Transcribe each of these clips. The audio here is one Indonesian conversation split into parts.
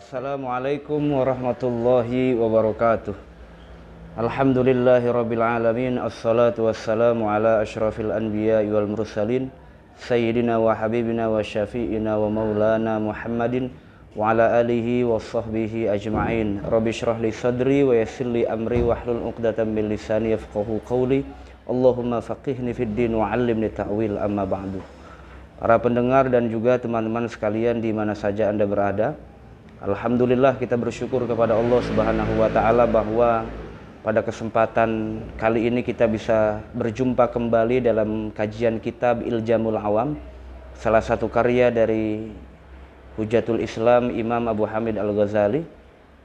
Assalamualaikum warahmatullahi wabarakatuh. Alhamdulillahirabbil alamin. Assalatu wassalamu ala asyrafil anbiya'i wal mursalin sayyidina wa habibina wa syafi'ina wa maulana Muhammadin wa ala alihi wa sahbihi ajma'in. Rabbi syrah li sadri wa yassir li amri wahlul 'uqdatam min lisani yafqahu qawli. Allahumma faqihni fid din wa 'allimni ta'wil, amma ba'du. Para pendengar dan juga teman-teman sekalian di mana saja Anda berada, alhamdulillah kita bersyukur kepada Allah Subhanahu wa taala bahwa pada kesempatan kali ini kita bisa berjumpa kembali dalam kajian kitab Iljamul Awam, salah satu karya dari Hujatul Islam Imam Abu Hamid Al-Ghazali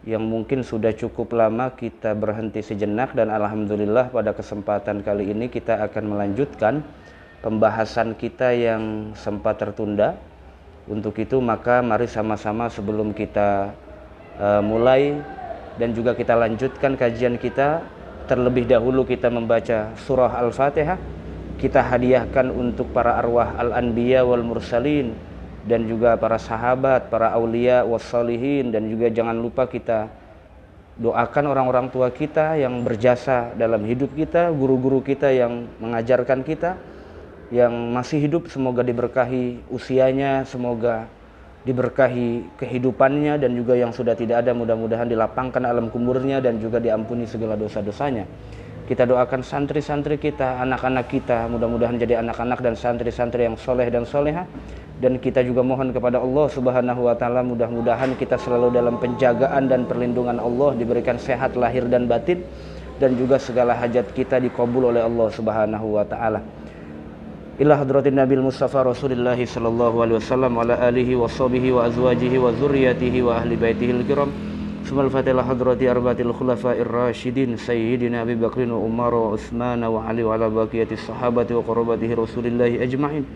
yang mungkin sudah cukup lama kita berhenti sejenak, dan alhamdulillah pada kesempatan kali ini kita akan melanjutkan pembahasan kita yang sempat tertunda. Untuk itu maka mari sama-sama sebelum kita mulai dan juga kita lanjutkan kajian kita, terlebih dahulu kita membaca surah Al-Fatihah. Kita hadiahkan untuk para arwah al-anbiya wal mursalin dan juga para sahabat, para aulia wassalihin, dan juga jangan lupa kita doakan orang-orang tua kita yang berjasa dalam hidup kita, guru-guru kita yang mengajarkan kita, yang masih hidup semoga diberkahi usianya, semoga diberkahi kehidupannya, dan juga yang sudah tidak ada mudah-mudahan dilapangkan alam kuburnya dan juga diampuni segala dosa-dosanya. Kita doakan santri-santri kita, anak-anak kita, mudah-mudahan jadi anak-anak dan santri-santri yang soleh dan soleha. Dan kita juga mohon kepada Allah Subhanahu wa taala, mudah-mudahan kita selalu dalam penjagaan dan perlindungan Allah, diberikan sehat lahir dan batin, dan juga segala hajat kita dikabul oleh Allah Subhanahu wa taala. Ila hadratin Nabil Mustafa Rasulullah sallallahu alaihi wasallam wa ala alihi wa sahbihi wa azwajihi wa zurriyatihi wa ahli baitihi al-kiram. Sumal fatilah hadrati arbaatil khulafa'ir rasyidin sayyidina Abi Bakrin wa Umar wa Utsman wa Ali wa ala baqiyatis sahabati wa qurrabatihi Rasulillah ajma'in.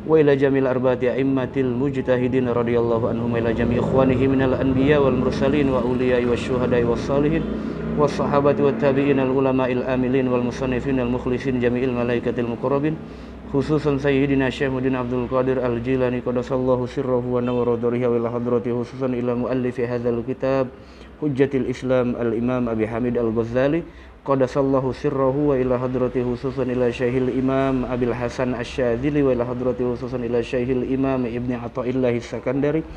Wa ila jamil arba'ati a'immatil mujtahidin radhiyallahu anhum, ila jami' ikhwanihi minal anbiya wal mursalin wa auliya'i wasyuhada'i wassalihin was sahabati wat tabi'in al ulama'il amilin wal musannifin al mukhlisin jami'il malaikatil muqarrabin, khususan Sayyidina Syaikhmuddin Abdul Qadir Al-Jilani qadasallahu sirrahu wa nawwara darihi wa ila hadrati khususan ila muallifi hadzal kitab Hujjatul Islam Al-Imam Abi Hamid Al-Ghazali qadasallahu sirrahu wa ila hadrati khususan ila Syekhil Imam Abil Hasan Asy-Syadzili wa ila hadrati khususan ila Syekhil Imam Ibni Athaillah As-Sakandari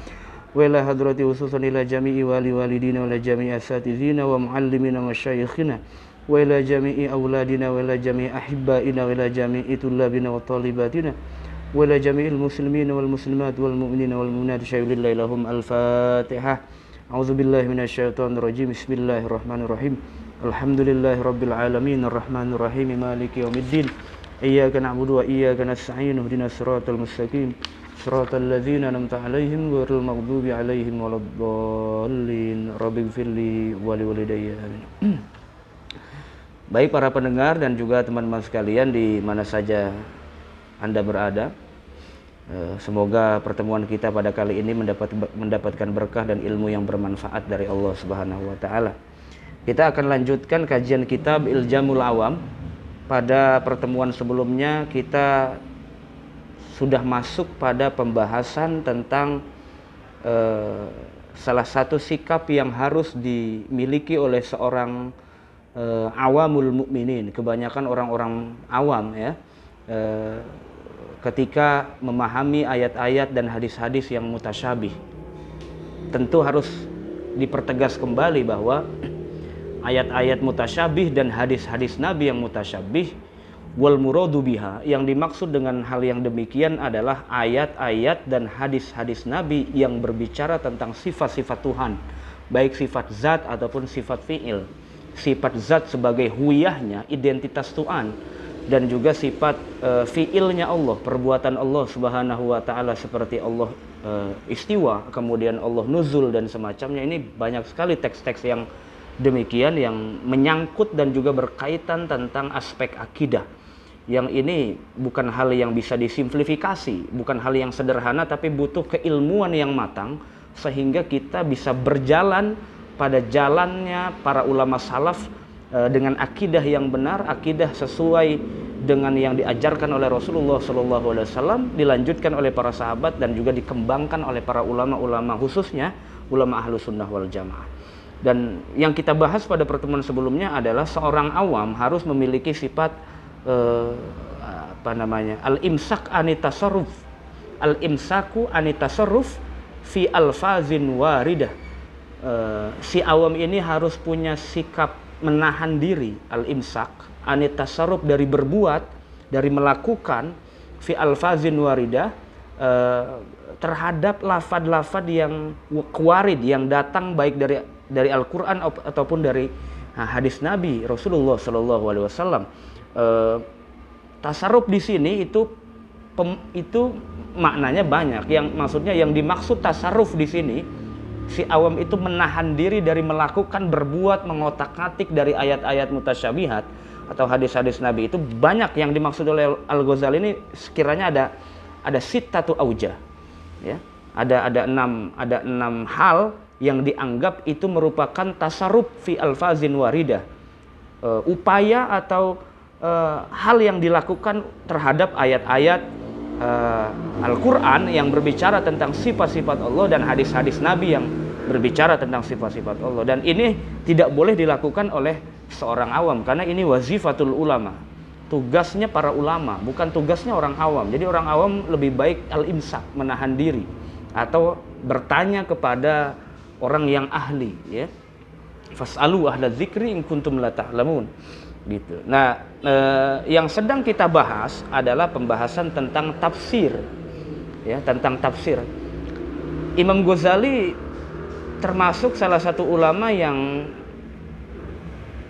wa ila hadrati khususan ila jami'i wali walidina wa ila jami'i asatizina wa muallimina wa syaikhina wa ila jami'i auladina wa ila jami'i ahibbaina wa ila jami'i tullabina wa talibatina wa ila jami'il muslimina wal muslimat wal mu'minina wal mu'minat syai'ulillahi lahum. Al-Fatihah. A'udzubillahi minasyaitonir rajim. Bismillahirrahmanirrahim. Alhamdulillahi rabbil alamin arrahmanir rahim maliki yaumiddin. Iyyaka na'budu wa iyyaka nasta'in. Ihdinas siratal mustaqim siratal ladzina an'amta 'alaihim ghairil maghdubi 'alaihim waladdallin. Rabbighfirli wa liwalidayya. Amin. Baik para pendengar dan juga teman-teman sekalian di mana saja Anda berada, semoga pertemuan kita pada kali ini mendapatkan berkah dan ilmu yang bermanfaat dari Allah Subhanahu wa taala. Kita akan lanjutkan kajian kitab Iljamul Awam. Pada pertemuan sebelumnya kita sudah masuk pada pembahasan tentang salah satu sikap yang harus dimiliki oleh seorang awamul mukminin, kebanyakan orang-orang awam ya, ketika memahami ayat-ayat dan hadis-hadis yang mutasyabih. Tentu harus dipertegas kembali bahwa ayat-ayat mutasyabih dan hadis-hadis Nabi yang mutasyabih, wal muradu biha, yang dimaksud dengan hal yang demikian adalah ayat-ayat dan hadis-hadis Nabi yang berbicara tentang sifat-sifat Tuhan, baik sifat zat ataupun sifat fi'il. Sifat zat sebagai huyahnya, identitas Tuhan, dan juga sifat fi'ilnya Allah, perbuatan Allah Subhanahu wa taala, seperti Allah istiwa, kemudian Allah nuzul dan semacamnya. Ini banyak sekali teks-teks yang demikian yang menyangkut dan juga berkaitan tentang aspek akidah. Yang ini bukan hal yang bisa disimplifikasi, bukan hal yang sederhana, tapi butuh keilmuan yang matang sehingga kita bisa berjalan pada jalannya para ulama salaf dengan akidah yang benar, akidah sesuai dengan yang diajarkan oleh Rasulullah SAW, dilanjutkan oleh para sahabat dan juga dikembangkan oleh para ulama-ulama, khususnya ulama Ahlus Sunnah wal Jamaah. Dan yang kita bahas pada pertemuan sebelumnya adalah seorang awam harus memiliki sifat al-imsak anitasarruf, al-imsaku anitasarruf fi alfazin waridah. Si awam ini harus punya sikap menahan diri, al-imsak anitasarruf, dari berbuat, dari melakukan, fi alfazin waridah, terhadap lafad-lafad yang warid, yang datang baik dari Al-Quran ataupun dari hadis Nabi Rasulullah SAW. Tasarruf di sini itu maknanya banyak. Yang maksudnya, yang dimaksud tasarruf di sini, si awam itu menahan diri dari melakukan, berbuat, mengotak-atik dari ayat-ayat mutasyabihat atau hadis-hadis Nabi. Itu banyak yang dimaksud oleh Al-Ghazali ini. Sekiranya ada sittatu aujah, ya, ada enam hal yang dianggap itu merupakan tasarruf fi alfazin waridah, upaya atau hal yang dilakukan terhadap ayat-ayat Al-Quran yang berbicara tentang sifat-sifat Allah dan hadis-hadis Nabi yang berbicara tentang sifat-sifat Allah. Dan ini tidak boleh dilakukan oleh seorang awam, karena ini wazifatul ulama, tugasnya para ulama, bukan tugasnya orang awam. Jadi orang awam lebih baik al-imsak, menahan diri, atau bertanya kepada orang yang ahli, ya. Fas'alu ahla dzikri in kuntum la ta'lamun, gitu. Nah, yang sedang kita bahas adalah pembahasan tentang tafsir, ya, tentang tafsir. Imam Ghazali termasuk salah satu ulama yang,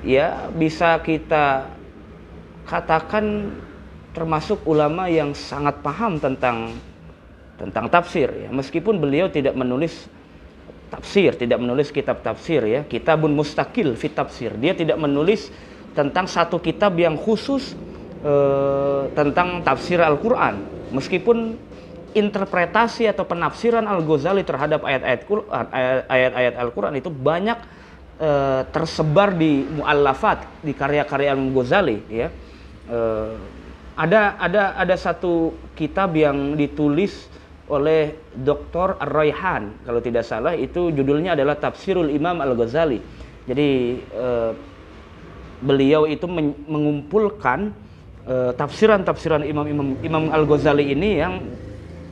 ya, bisa kita katakan termasuk ulama yang sangat paham tentang tafsir, ya. Meskipun beliau tidak menulis tafsir, tidak menulis kitab tafsir, ya, kitabun mustaqil fi tafsir. Dia tidak menulis tentang satu kitab yang khusus tentang tafsir Al-Quran. Meskipun interpretasi atau penafsiran Al-Ghazali terhadap ayat-ayat Al-Quran itu banyak tersebar di mu'allafat, di karya-karya Al-Ghazali, ya. Ada satu kitab yang ditulis oleh Dr. Ar-Raihan, kalau tidak salah, itu judulnya adalah Tafsirul Imam Al-Ghazali. Jadi beliau itu mengumpulkan tafsiran-tafsiran Imam Al-Ghazali ini yang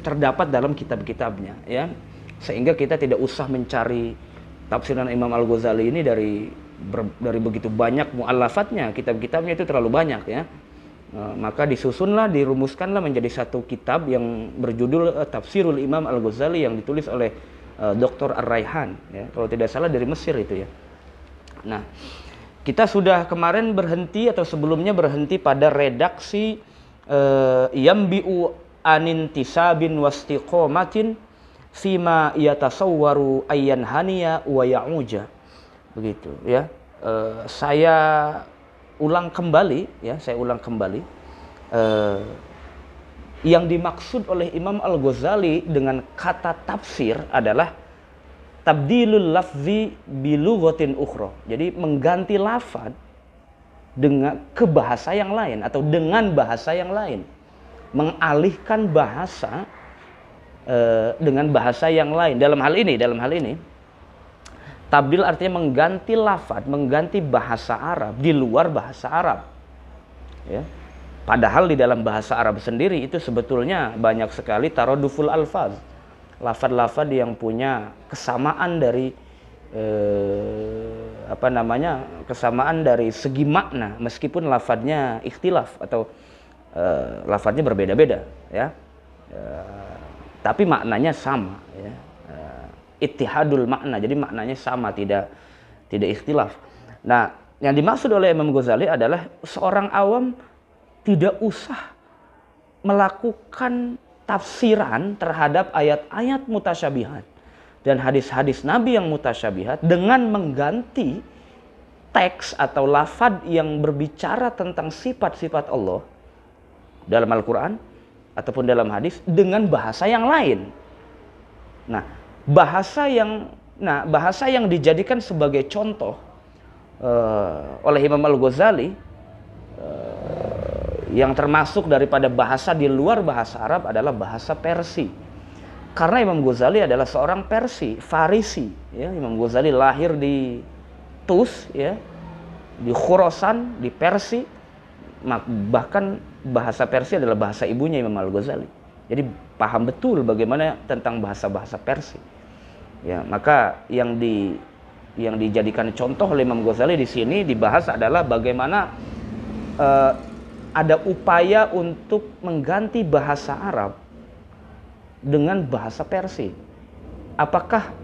terdapat dalam kitab-kitabnya, ya. Sehingga kita tidak usah mencari tafsiran Imam Al-Ghazali ini dari begitu banyak mu'allafatnya, kitab-kitabnya itu terlalu banyak, ya. Maka disusunlah, dirumuskanlah menjadi satu kitab yang berjudul Tafsirul Imam Al-Ghazali yang ditulis oleh Dr. Ar-Raihan, ya. Kalau tidak salah dari Mesir itu, ya. Nah, kita sudah kemarin berhenti atau sebelumnya berhenti pada redaksi yambi'u anintisabin wastiqomatin fima yatasawwaru ayyan haniya wa ya'uja, begitu, ya. Saya ulang kembali, yang dimaksud oleh Imam Al-Ghazali dengan kata tafsir adalah tabdilul lafzi bilughatin ukhra. Jadi mengganti lafaz dengan ke bahasa yang lain atau dengan bahasa yang lain. Mengalihkan bahasa dengan bahasa yang lain. Dalam hal ini tabdil artinya mengganti lafaz, mengganti bahasa Arab di luar bahasa Arab, ya. Padahal di dalam bahasa Arab sendiri itu sebetulnya banyak sekali taraduful alfaz, lafaz-lafaz yang punya kesamaan dari kesamaan dari segi makna, meskipun lafaznya ikhtilaf atau lafaznya berbeda-beda, ya. Tapi maknanya sama, ya. Ittihadul makna, jadi maknanya sama, tidak ikhtilaf. Nah, yang dimaksud oleh Imam Ghazali adalah seorang awam tidak usah melakukan tafsiran terhadap ayat-ayat mutasyabihat dan hadis-hadis Nabi yang mutasyabihat dengan mengganti teks atau lafaz yang berbicara tentang sifat-sifat Allah dalam Al-Quran ataupun dalam hadis dengan bahasa yang lain. Bahasa yang dijadikan sebagai contoh oleh Imam Al-Ghazali yang termasuk daripada bahasa di luar bahasa Arab adalah bahasa Persia. Karena Imam Ghazali adalah seorang Persia, Farisi. Ya, Imam Ghazali lahir di Tus, ya, di Khurasan, di Persia. Bahkan bahasa Persia adalah bahasa ibunya Imam Al-Ghazali. Jadi paham betul bagaimana tentang bahasa-bahasa Persia. Ya, maka yang dijadikan contoh oleh Imam Ghazali di sini dibahas adalah bagaimana ada upaya untuk mengganti bahasa Arab dengan bahasa Persia. Apakah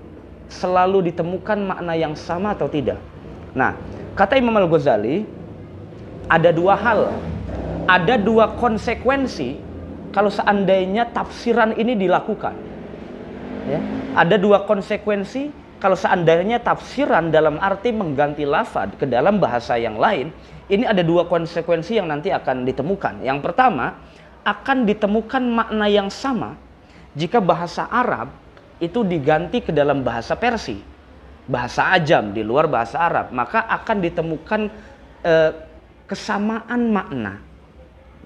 selalu ditemukan makna yang sama atau tidak? Nah, kata Imam Al-Ghazali, ada dua hal, ada dua konsekuensi kalau seandainya tafsiran ini dilakukan. Ya, ada dua konsekuensi kalau seandainya tafsiran dalam arti mengganti lafaz ke dalam bahasa yang lain. Ini ada dua konsekuensi yang nanti akan ditemukan. Yang pertama, akan ditemukan makna yang sama jika bahasa Arab itu diganti ke dalam bahasa Persia, bahasa Ajam di luar bahasa Arab, maka akan ditemukan kesamaan makna.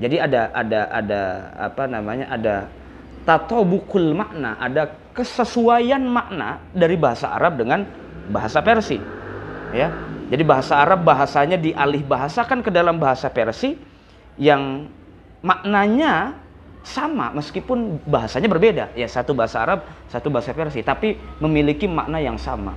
Jadi ada tatobukul makna, ada kesesuaian makna dari bahasa Arab dengan bahasa Persia. Ya. Jadi bahasa Arab bahasanya dialih bahasakan ke dalam bahasa Persia yang maknanya sama meskipun bahasanya berbeda. Ya, satu bahasa Arab, satu bahasa Persia, tapi memiliki makna yang sama.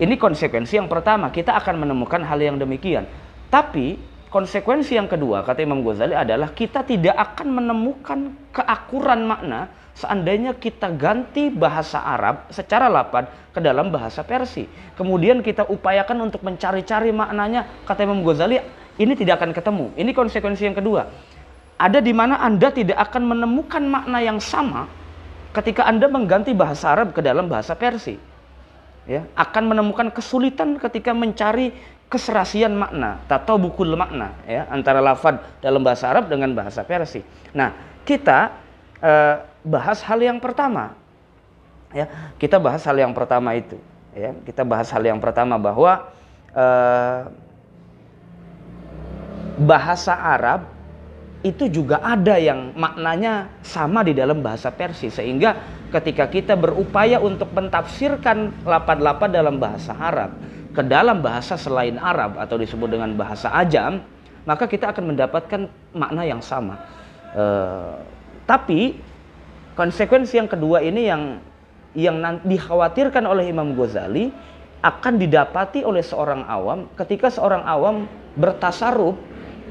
Ini konsekuensi yang pertama, kita akan menemukan hal yang demikian. Tapi konsekuensi yang kedua, kata Imam Ghazali, adalah kita tidak akan menemukan keakuran makna seandainya kita ganti bahasa Arab secara lafaz ke dalam bahasa Persia. Kemudian kita upayakan untuk mencari-cari maknanya, kata Imam Ghazali, ini tidak akan ketemu. Ini konsekuensi yang kedua. Ada di mana Anda tidak akan menemukan makna yang sama ketika Anda mengganti bahasa Arab ke dalam bahasa Persia. Ya, akan menemukan kesulitan ketika mencari keserasian makna, tatobukul makna, ya, antara lafaz dalam bahasa Arab dengan bahasa Persia. Nah, kita bahas hal yang pertama, ya, kita bahas hal yang pertama itu, ya, kita bahas hal yang pertama bahwa bahasa Arab itu juga ada yang maknanya sama di dalam bahasa Persia, sehingga ketika kita berupaya untuk mentafsirkan lafaz-lafaz dalam bahasa Arab ke dalam bahasa selain Arab atau disebut dengan bahasa Ajam, maka kita akan mendapatkan makna yang sama. Tapi konsekuensi yang kedua ini yang dikhawatirkan oleh Imam Ghazali akan didapati oleh seorang awam ketika seorang awam bertasarruf,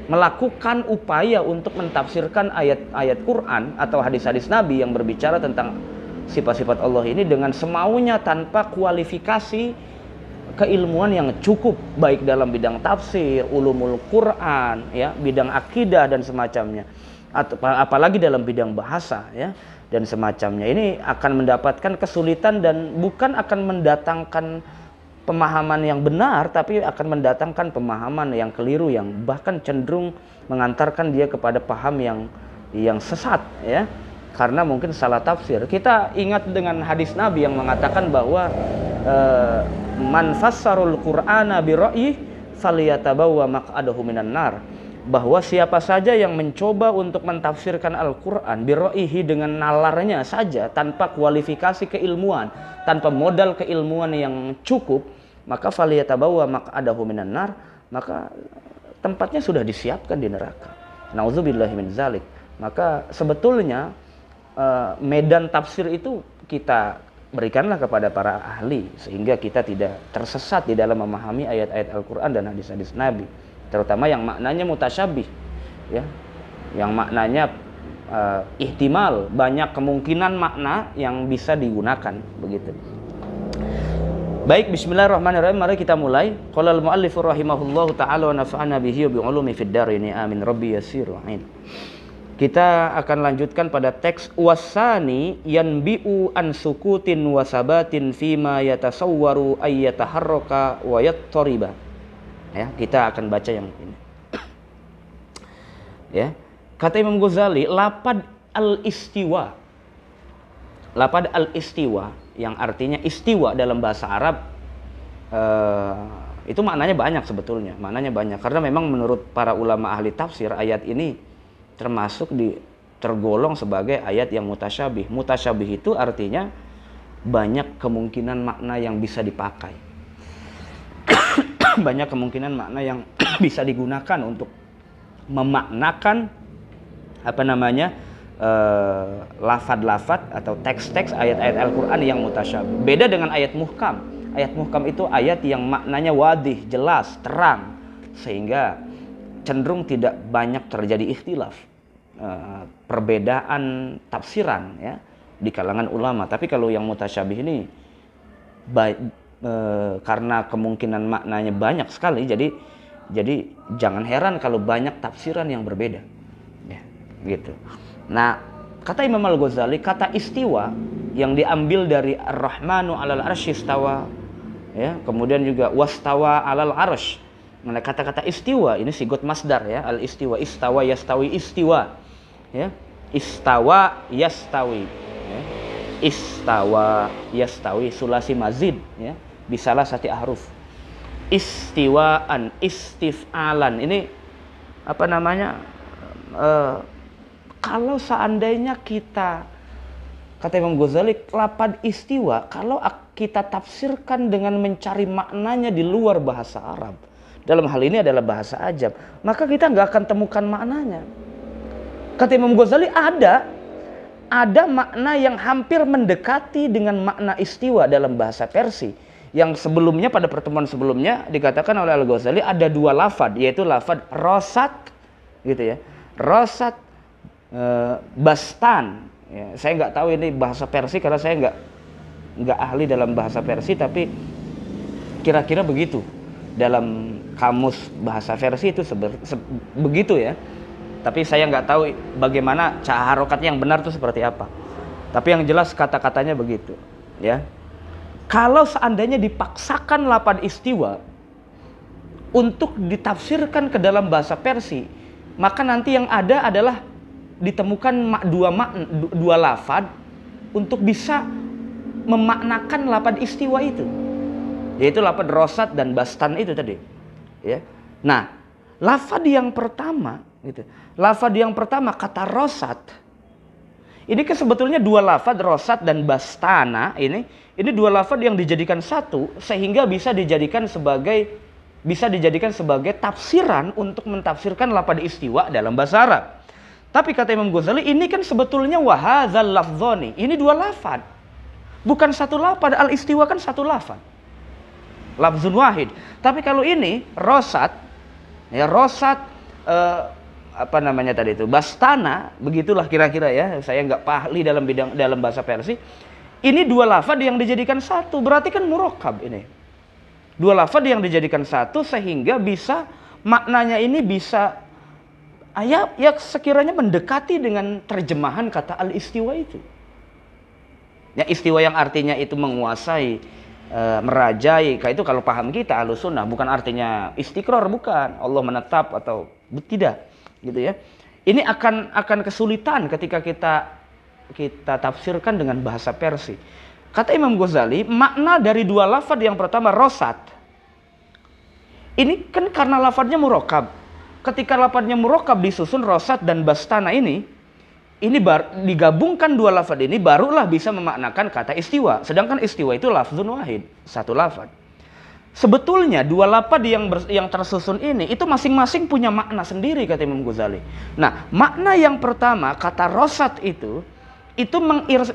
melakukan upaya untuk mentafsirkan ayat-ayat Quran atau hadis-hadis Nabi yang berbicara tentang sifat-sifat Allah ini dengan semaunya tanpa kualifikasi keilmuan yang cukup, baik dalam bidang tafsir, ulumul Quran, ya, bidang akidah dan semacamnya, atau apalagi dalam bidang bahasa, ya, dan semacamnya. Ini akan mendapatkan kesulitan dan bukan akan mendatangkan pemahaman yang benar, tapi akan mendatangkan pemahaman yang keliru yang bahkan cenderung mengantarkan dia kepada paham yang sesat, ya, karena mungkin salah tafsir. Kita ingat dengan hadis Nabi yang mengatakan bahwa man fassarul Qur'ana bi ra'yi falyatabawwa maq'adahu minan nar, bahwa siapa saja yang mencoba untuk mentafsirkan Al-Qur'an bi ra'yihi dengan nalarnya saja tanpa kualifikasi keilmuan, tanpa modal keilmuan yang cukup, maka falyatabawwa maq'adahu minan nar, maka tempatnya sudah disiapkan di neraka. Nauzubillahi min zalik. Maka sebetulnya medan tafsir itu kita berikanlah kepada para ahli sehingga kita tidak tersesat di dalam memahami ayat-ayat Al-Quran dan hadis-hadis Nabi, terutama yang maknanya mutasyabih, ya, yang maknanya ihtimal, banyak kemungkinan makna yang bisa digunakan, begitu. Baik, bismillahirrahmanirrahim, mari kita mulai. Qala al-muallifur rahimahullahu ta'ala wa nafa'ana bihi wa bi ulumi fid dharain amin rabbi yasir amin. Kita akan lanjutkan pada teks wasani yanbi'u an sukutin wa sabatin fima yatasawwaru ayyataharraka wa yattariba. Ya, kita akan baca yang ini. Ya. Kata Imam Ghazali, lapad al-istiwa. Lapad al-istiwa yang artinya istiwa dalam bahasa Arab, itu maknanya banyak sebetulnya. Maknanya banyak karena memang menurut para ulama ahli tafsir ayat ini termasuk tergolong sebagai ayat yang mutasyabih. Mutasyabih itu artinya banyak kemungkinan makna yang bisa dipakai. Banyak kemungkinan makna yang bisa digunakan untuk memaknakan lafad-lafad atau teks-teks ayat-ayat Al-Quran yang mutasyabih. Beda dengan ayat muhkam. Ayat muhkam itu ayat yang maknanya wadih, jelas, terang, sehingga cenderung tidak banyak terjadi ikhtilaf, perbedaan tafsiran ya di kalangan ulama. Tapi kalau yang mutasyabih ini karena kemungkinan maknanya banyak sekali, jadi jangan heran kalau banyak tafsiran yang berbeda ya, gitu. Nah, kata Imam Al-Ghazali, kata istiwa yang diambil dari Ar-Rahmanu 'alal 'arsy istawa ya, kemudian juga wastawa 'alal 'arsy. Nah, kata-kata istiwa ini sigot masdar ya, al-istiwa, istawa yastawi istiwa ya, istawa yastawi ya. Istawa yastawi sulasi mazid ya, bisalah sati ahruf. Istiwaan, istif'alan, ini kalau seandainya kita, kata Imam Ghazali, lafaz istiwa kalau kita tafsirkan dengan mencari maknanya di luar bahasa Arab, dalam hal ini adalah bahasa ajam, maka kita nggak akan temukan maknanya. Kata Imam Ghazali, ada makna yang hampir mendekati dengan makna istiwa dalam bahasa Persia, yang sebelumnya, pada pertemuan sebelumnya dikatakan oleh Al-Ghazali ada dua lafad, yaitu lafad rosat gitu ya, rosat, bastan ya. Saya nggak tahu ini bahasa Persia karena saya nggak ahli dalam bahasa Persia, tapi kira-kira begitu dalam kamus bahasa Persia itu begitu ya. Tapi saya nggak tahu bagaimana cara harokatnya yang benar itu seperti apa. Tapi yang jelas kata-katanya begitu ya. Kalau seandainya dipaksakan lafaz istiwa untuk ditafsirkan ke dalam bahasa Persia, maka nanti yang ada adalah ditemukan dua lafaz untuk bisa memaknakan lafaz istiwa itu, yaitu lafaz rosat dan bastan itu tadi ya. Nah, lafaz yang pertama gitu, lafaz yang pertama kata rosat ini kan sebetulnya dua lafaz, rosat dan bastana, ini dua lafaz yang dijadikan satu sehingga bisa dijadikan sebagai tafsiran untuk mentafsirkan lafaz istiwa dalam bahasa Arab. Tapi kata Imam Ghazali, ini kan sebetulnya wahadzal lafdzani, ini dua lafaz, bukan satu lafaz. Al istiwa kan satu lafaz, lafzun wahid. Tapi kalau ini rosat ya, rosat tadi itu bastana, begitulah kira-kira ya. Saya nggak ahli dalam bahasa Persia. Ini dua lafaz yang dijadikan satu, berarti kan murakkab ini. Dua lafaz yang dijadikan satu sehingga bisa maknanya ini bisa ya sekiranya mendekati dengan terjemahan kata al-istiwa itu. Ya, istiwa yang artinya itu menguasai, merajai. Kayak itu kalau paham kita Ahlussunnah, bukan artinya istiqrar, bukan Allah menetap atau tidak gitu ya. Ini akan kesulitan ketika kita tafsirkan dengan bahasa Persia. Kata Imam Ghazali, makna dari dua lafaz yang pertama rosat ini kan karena lafaznya murakkab. Ketika lafaznya murakkab disusun rosat dan bastana ini digabungkan dua lafaz ini barulah bisa memaknakan kata istiwa. Sedangkan istiwa itu lafzun wahid, satu lafaz. Sebetulnya dua lafaz yang tersusun ini itu masing-masing punya makna sendiri kata Imam Ghazali. Nah, makna yang pertama kata rosat itu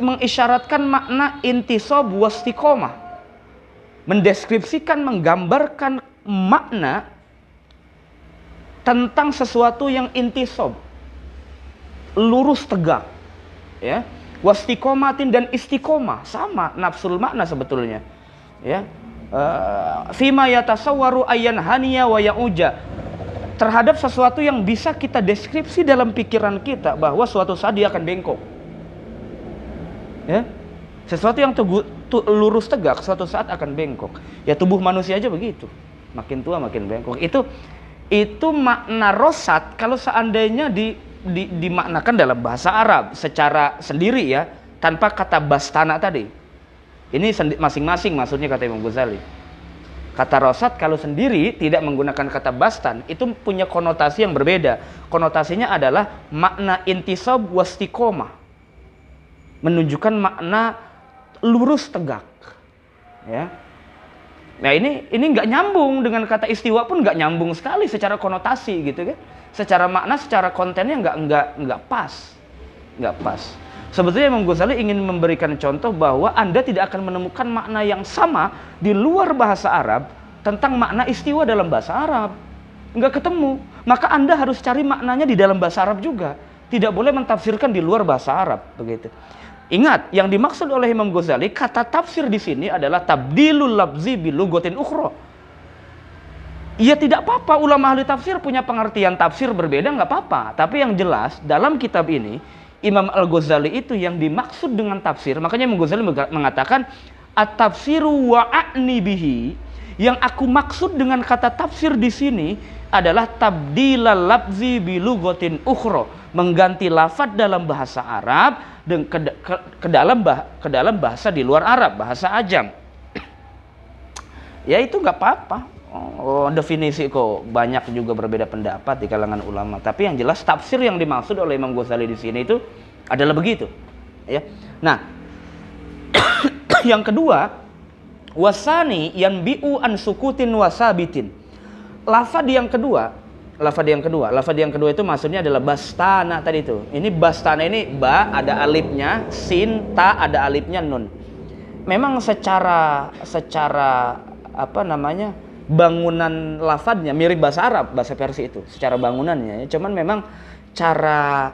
mengisyaratkan makna intisab wastiqomah, mendeskripsikan, menggambarkan makna tentang sesuatu yang intisab, lurus tegak ya. Wastiqomatin dan istiqomah sama nafsul makna sebetulnya ya. Fima yatasawwaru ayyan haniya wa ya'uja, terhadap sesuatu yang bisa kita deskripsi dalam pikiran kita bahwa suatu saat dia akan bengkok ya. Sesuatu yang lurus tegak suatu saat akan bengkok ya. Tubuh manusia aja begitu, makin tua makin bengkok. Itu makna rosat kalau seandainya dimaknakan dalam bahasa Arab secara sendiri ya, tanpa kata bastana tadi. Ini masing-masing maksudnya kata Imam Ghazali. Kata rosad kalau sendiri tidak menggunakan kata bastan itu punya konotasi yang berbeda. Konotasinya adalah makna intisab wastiqomah, menunjukkan makna lurus tegak. Ya. Nah ini nggak nyambung dengan kata istiwa pun nggak nyambung sekali secara konotasi gitu kan. Secara makna, secara kontennya nggak pas, nggak pas. Sebetulnya Imam Ghazali ingin memberikan contoh bahwa Anda tidak akan menemukan makna yang sama di luar bahasa Arab tentang makna istiwa dalam bahasa Arab. Nggak ketemu. Maka Anda harus cari maknanya di dalam bahasa Arab juga. Tidak boleh mentafsirkan di luar bahasa Arab, begitu. Ingat, yang dimaksud oleh Imam Ghazali, kata tafsir di sini adalah tabdilul lafzi bil lughatin ukhra. Ya tidak apa-apa, ulama ahli tafsir punya pengertian tafsir berbeda, nggak apa-apa. Tapi yang jelas dalam kitab ini Imam Al-Ghazali itu yang dimaksud dengan tafsir, makanya Imam Ghazali mengatakan at-tafsiru wa'ani bihi, yang aku maksud dengan kata tafsir di sini adalah tabdilal lafzi bi lughatin ukhra, mengganti lafaz dalam bahasa Arab ke dalam bahasa di luar Arab, bahasa ajam. Ya itu nggak apa-apa. Definisi kok banyak juga berbeda pendapat di kalangan ulama. Tapi yang jelas tafsir yang dimaksud oleh Imam Ghazali di sini itu adalah begitu. Ya. Nah, yang kedua, wasani yanbi'u an sukutin wasabitin. Lafaz yang kedua itu maksudnya adalah bastana tadi itu. Ini bastana ini ba ada alifnya, sin ta ada alifnya, nun. Memang secara bangunan lafadznya mirip bahasa Arab, bahasa Persia itu secara bangunannya. Cuman memang cara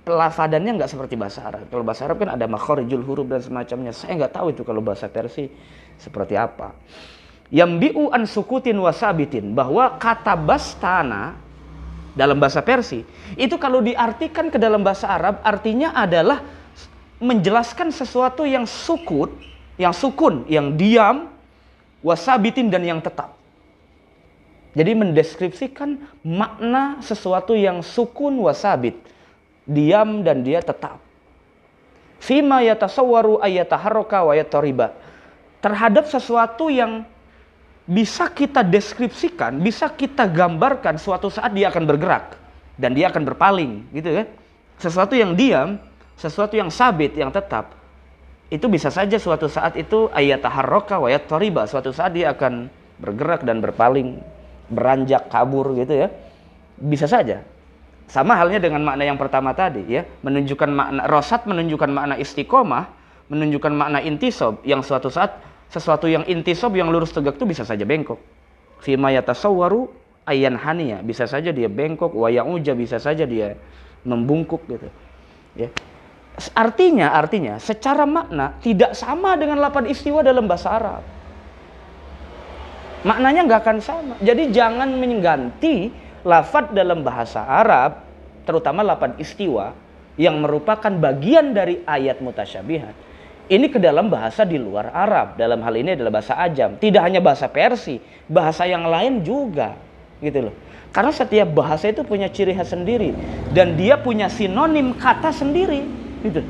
pelafadannya nggak seperti bahasa Arab. Kalau bahasa Arab kan ada makharijul huruf dan semacamnya. Saya nggak tahu itu kalau bahasa Persia seperti apa. Yambi'u an sukutin wasabitin, bahwa kata bastana dalam bahasa Persia itu kalau diartikan ke dalam bahasa Arab artinya adalah menjelaskan sesuatu yang sukun, yang diam, wasabitin dan yang tetap. Jadi mendeskripsikan makna sesuatu yang sukun wasabit, diam dan dia tetap. Fima yatasawwaru ayataharraka wa yatariba, terhadap sesuatu yang bisa kita deskripsikan, bisa kita gambarkan suatu saat dia akan bergerak dan dia akan berpaling, gitu kan? Sesuatu yang diam, sesuatu yang sabit, yang tetap. Itu bisa saja suatu saat itu ayataharraka wa yatariba, suatu saat dia akan bergerak dan berpaling, beranjak, kabur gitu ya. Bisa saja. Sama halnya dengan makna yang pertama tadi ya, menunjukkan makna rosad, menunjukkan makna istiqomah, menunjukkan makna intisab, yang suatu saat sesuatu yang intisab yang lurus tegak itu bisa saja bengkok. Fima yatasawwaru ayyan haniya, bisa saja dia bengkok, wa ya'uja, bisa saja dia membungkuk gitu. Ya. Artinya secara makna tidak sama dengan lafaz istiwa dalam bahasa Arab. Maknanya nggak akan sama. Jadi jangan mengganti lafaz dalam bahasa Arab, terutama lafaz istiwa yang merupakan bagian dari ayat mutasyabihat, ini ke dalam bahasa di luar Arab. Dalam hal ini adalah bahasa ajam. Tidak hanya bahasa Persia, bahasa yang lain juga, gitu loh. Karena setiap bahasa itu punya ciri khas sendiri dan dia punya sinonim kata sendiri, gitu.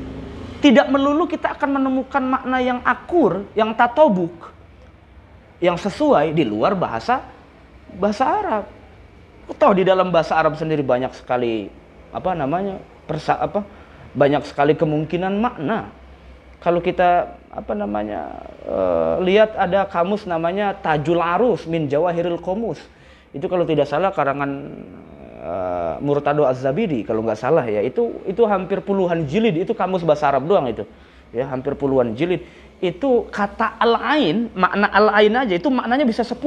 Tidak melulu kita akan menemukan makna yang akur, yang tatobuk, yang sesuai di luar bahasa Arab. Toh di dalam bahasa Arab sendiri banyak sekali banyak sekali kemungkinan makna. Kalau kita lihat ada kamus namanya Tajul Arus min Jawahiril Qomus. Itu kalau tidak salah karangan Murtado Az-Zabidi kalau nggak salah ya. Itu hampir puluhan jilid, itu kamus bahasa Arab doang itu. Ya, hampir puluhan jilid. Itu kata al-ain, makna al-ain aja itu maknanya bisa 10.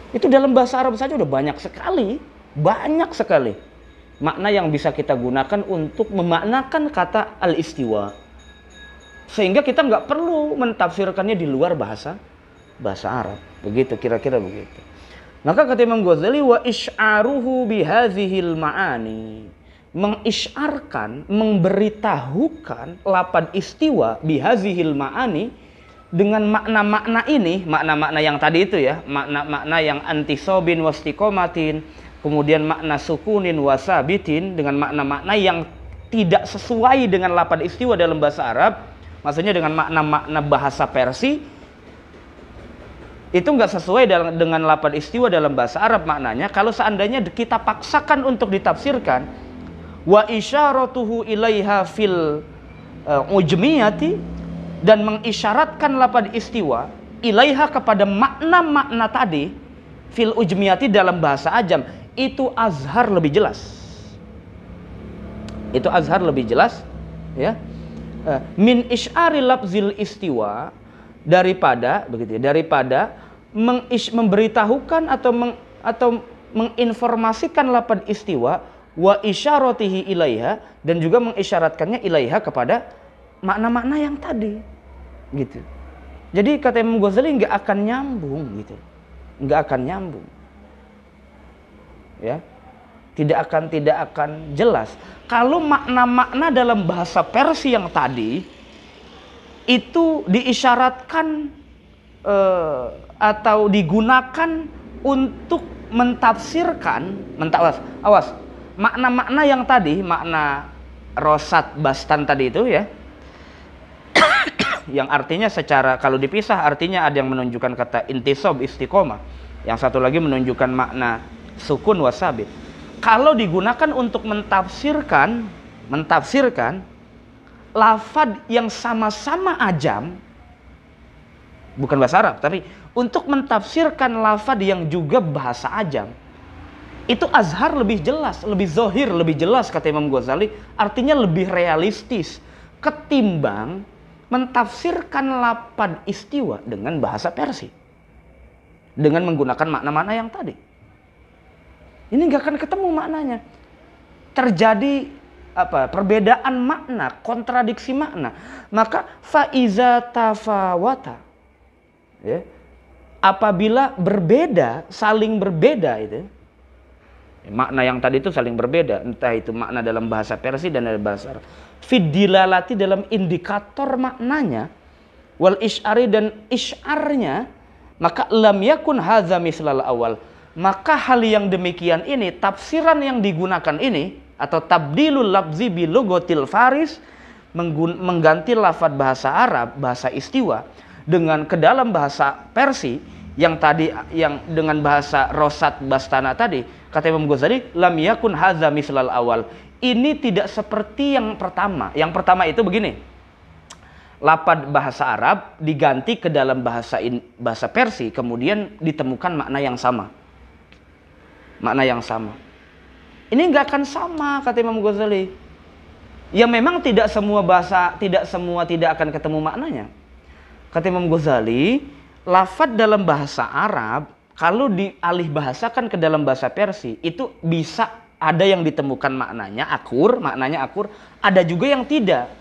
Itu dalam bahasa Arab saja udah banyak sekali makna yang bisa kita gunakan untuk memaknakan kata al-istiwa. Sehingga kita nggak perlu mentafsirkannya di luar bahasa Arab. Begitu, kira-kira begitu. Maka kata Imam Ghazali, wa isy'aruhu bihadzihil ma'ani, mengisyarkan, memberitahukan lafaz istiwa bihadzihil ma'ani dengan makna-makna ini, makna-makna yang tadi itu ya, makna-makna yang antisobin wastiqomatin, kemudian makna sukunin wasabitin, dengan makna-makna yang tidak sesuai dengan lafaz istiwa dalam bahasa Arab, maksudnya dengan makna-makna bahasa Persia, Itu nggak sesuai dengan lafaz istiwa dalam bahasa Arab maknanya. Kalau seandainya kita paksakan untuk ditafsirkan, wa isyaratuhu ilaiha fil ujmiyati, dan mengisyaratkan lafaz istiwa ilaiha kepada makna-makna tadi fil ujmiyati dalam bahasa ajam, itu azhar lebih jelas. Itu azhar lebih jelas, ya. Min isyari lafzil istiwa, daripada begitu ya, daripada memberitahukan atau menginformasikan lafaz istiwa wa isyaratihi ilaiha, dan juga mengisyaratkannya ilaiha kepada makna-makna yang tadi, gitu. Jadi kata Imam Ghazali nggak akan nyambung, gitu, nggak akan nyambung, ya, tidak akan jelas kalau makna-makna dalam bahasa Persia yang tadi itu diisyaratkan atau digunakan untuk mentafsirkan, awas, makna-makna yang tadi, makna rosat bastan tadi itu, ya, yang artinya secara kalau dipisah artinya ada yang menunjukkan kata intisab istiqomah, yang satu lagi menunjukkan makna sukun wasabit. Kalau digunakan untuk mentafsirkan lafaz yang sama-sama ajam, bukan bahasa Arab, tapi untuk mentafsirkan lafaz yang juga bahasa ajam, itu azhar lebih jelas, lebih zohir, lebih jelas kata Imam Ghazali, artinya lebih realistis ketimbang mentafsirkan lafaz istiwa dengan bahasa Persia dengan menggunakan makna-makna yang tadi. Ini nggak akan ketemu maknanya. Terjadi perbedaan makna, kontradiksi makna. Maka faiza tafawata, ya, apabila berbeda, saling berbeda itu, makna yang tadi itu saling berbeda, entah itu makna dalam bahasa Persia dan dalam bahasa Arab. Fidilalati dalam indikator maknanya, wal isyari dan isyarnya, maka lam yakun hadza mislal awal. Maka hal yang demikian ini, tafsiran yang digunakan ini, atau tabdilul lafzi bi lugatil faris, mengganti lafaz bahasa Arab, bahasa istiwa, dengan ke dalam bahasa Persia yang tadi, yang dengan bahasa rosat bastana tadi, kata Imam Ghazali, lam yakun hadza mislal awal. Ini tidak seperti yang pertama. Yang pertama itu begini, lafaz bahasa Arab diganti ke dalam bahasa Persia, kemudian ditemukan makna yang sama. Makna yang sama. Ini nggak akan sama kata Imam Ghazali. Ya memang tidak semua bahasa, tidak akan ketemu maknanya. Kata Imam Ghazali, lafaz dalam bahasa Arab kalau dialih bahasakan ke dalam bahasa Persia itu bisa ada yang ditemukan maknanya akur, ada juga yang tidak.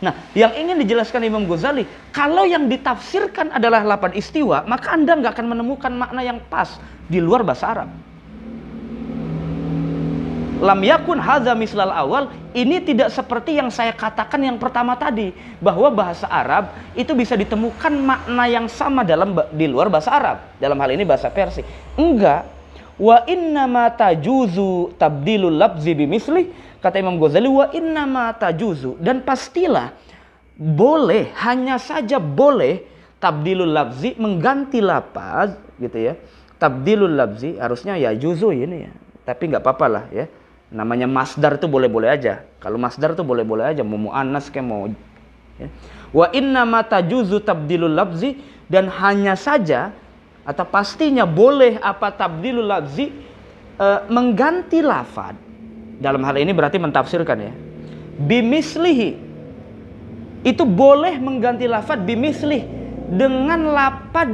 Nah, yang ingin dijelaskan Imam Ghazali, kalau yang ditafsirkan adalah lafaz istiwa, maka Anda nggak akan menemukan makna yang pas di luar bahasa Arab. Lam yakun hadza mislal awal, ini tidak seperti yang saya katakan yang pertama tadi, bahwa bahasa Arab itu bisa ditemukan makna yang sama di luar bahasa Arab, dalam hal ini bahasa Persia. Enggak. Wa innama tajuzu tabdilul lafzi bimislih, kata Imam Ghazali, wa innama tajuzu, dan pastilah boleh, hanya saja boleh, tabdilul lafzi, mengganti lafaz, gitu ya. Tabdilul lafzi harusnya ya juzu ini ya, tapi nggak apa-apa lah ya. Namanya masdar itu boleh-boleh aja. Kalau masdar itu boleh-boleh aja, mau muannas kayak mau, ya. Wa innama tajuzu tabdilul lafzi, dan hanya saja atau pastinya boleh tabdilul lafzi, mengganti lafaz. Dalam hal ini berarti mentafsirkan ya. Bimislihi, itu boleh mengganti lafaz bimislih, dengan lafaz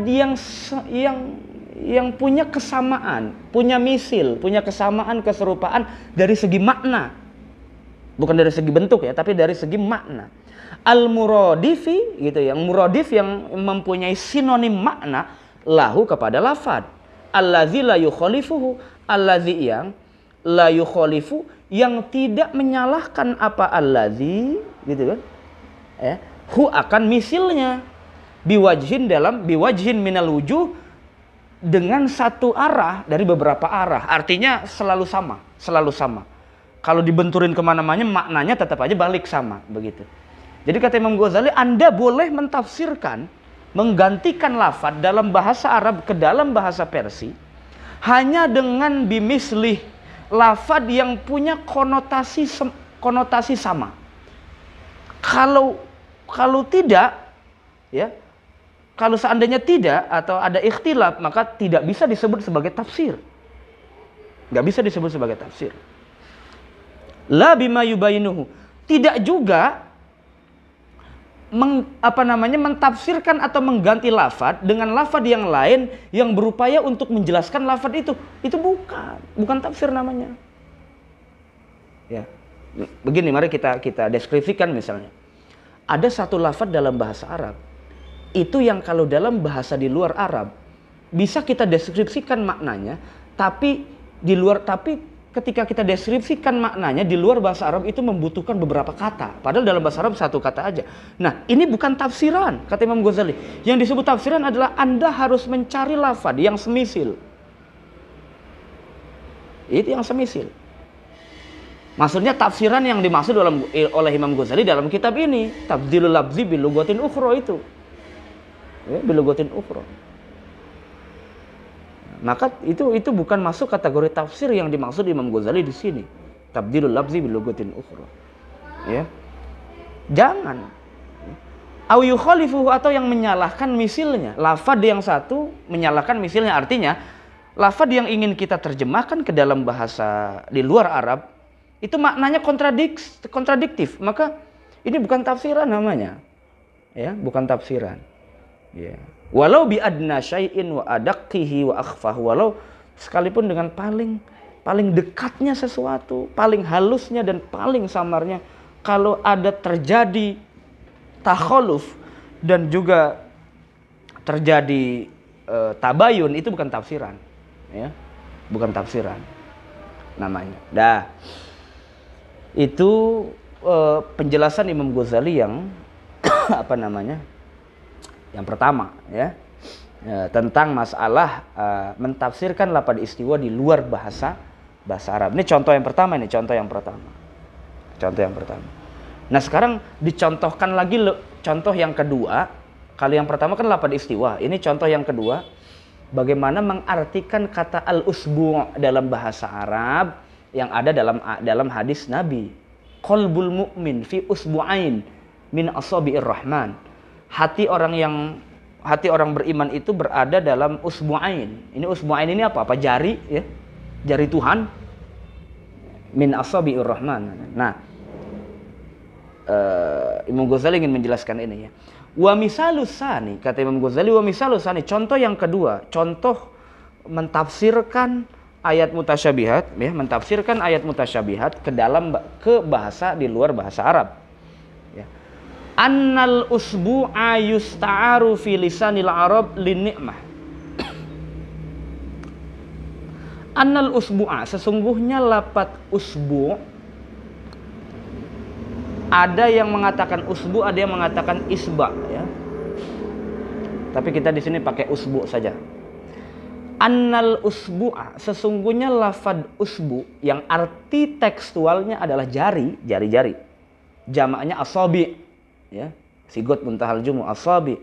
yang punya kesamaan, punya misil, punya kesamaan, keserupaan dari segi makna. Bukan dari segi bentuk ya, tapi dari segi makna. Al-muradifi, gitu ya, muradif yang mempunyai sinonim makna lahu kepada lafaz. Allazi la yukhalifuhu, allazi yang la yukhalifu, yang tidak menyalahkan apa allazi, gitu kan? Hu akan misilnya. Biwajhin minal wujuh, dengan satu arah dari beberapa arah, artinya selalu sama. Kalau dibenturin kemana-mana, maknanya tetap aja balik sama, begitu. Jadi kata Imam Ghazali, Anda boleh mentafsirkan menggantikan lafadz dalam bahasa Arab ke dalam bahasa Persia hanya dengan bimislih, lafadz yang punya konotasi sama. Kalau tidak, ya, kalau seandainya tidak atau ada ikhtilaf, maka tidak bisa disebut sebagai tafsir. Nggak bisa disebut sebagai tafsir. La bima yubayinuhu. Tidak juga mentafsirkan atau mengganti lafadz dengan lafadz yang lain yang berupaya untuk menjelaskan lafadz itu. Itu bukan tafsir namanya. Ya. Begini, mari kita deskripsikan misalnya. Ada satu lafadz dalam bahasa Arab. Itu yang kalau dalam bahasa di luar Arab bisa kita deskripsikan maknanya, tapi ketika kita deskripsikan maknanya di luar bahasa Arab itu membutuhkan beberapa kata. Padahal dalam bahasa Arab satu kata aja. Nah, ini bukan tafsiran, kata Imam Ghazali. Yang disebut tafsiran adalah Anda harus mencari lafadz yang semisil. Itu yang semisil. Maksudnya tafsiran yang dimaksud oleh Imam Ghazali dalam kitab ini, tabdilul lafzi bil lughatin ukhra itu. Ya, bil lughatin ukhra. Maka itu bukan masuk kategori tafsir yang dimaksud Imam Ghazali di sini. Tabdilul lafzi bil lughatin ukhra. Ya. Jangan. Au yukhalifuhu, atau yang menyalahkan misilnya. Lafadz yang satu menyalahkan misilnya, artinya lafadz yang ingin kita terjemahkan ke dalam bahasa di luar Arab itu maknanya kontradiktif. Maka ini bukan tafsiran namanya. Ya, bukan tafsiran. Ya. Walau bi adna syai'in wa adaqqihi wa akhfah, walau sekalipun dengan paling dekatnya sesuatu, paling halusnya dan paling samarnya, kalau ada terjadi takhaluf dan juga terjadi tabayun, itu bukan tafsiran, ya. Bukan tafsiran namanya. Dah. Itu penjelasan Imam Ghazali yang yang pertama, ya, tentang masalah mentafsirkan lafadz istiwa di luar bahasa Arab. Ini contoh yang pertama. Nah, sekarang dicontohkan lagi contoh yang kedua. Kalau yang pertama kan lafadz istiwa. Ini contoh yang kedua, bagaimana mengartikan kata al-usbu' dalam bahasa Arab yang ada dalam hadis Nabi. Qalbul mu'min fi usbu'ain min asabi'ir rahman. Hati orang beriman itu berada dalam usbu'ain. Ini usbu'ain ini apa? Jari, ya. Jari Tuhan. Min asabi'ir rahman. Nah, Imam Ghazali ingin menjelaskan ini, ya. Wa misalus sani, kata Imam Ghazali, wa misalus sani, contoh yang kedua, contoh mentafsirkan ayat mutasyabihat, ya, mentafsirkan ayat mutasyabihat ke bahasa di luar bahasa Arab. Annal usbu'a yusta'aru fi lisanil Arab lin-ni'mah. Annal usbu'a, sesungguhnya lafadz usbu', ada yang mengatakan usbu', ada yang mengatakan isba', ya. Tapi kita di sini pakai usbu' saja. Annal usbu'a, sesungguhnya lafadz usbu' yang arti tekstualnya adalah jari-jari. Jamaknya asabi'. Ya, sigot muntahal jumu asabi.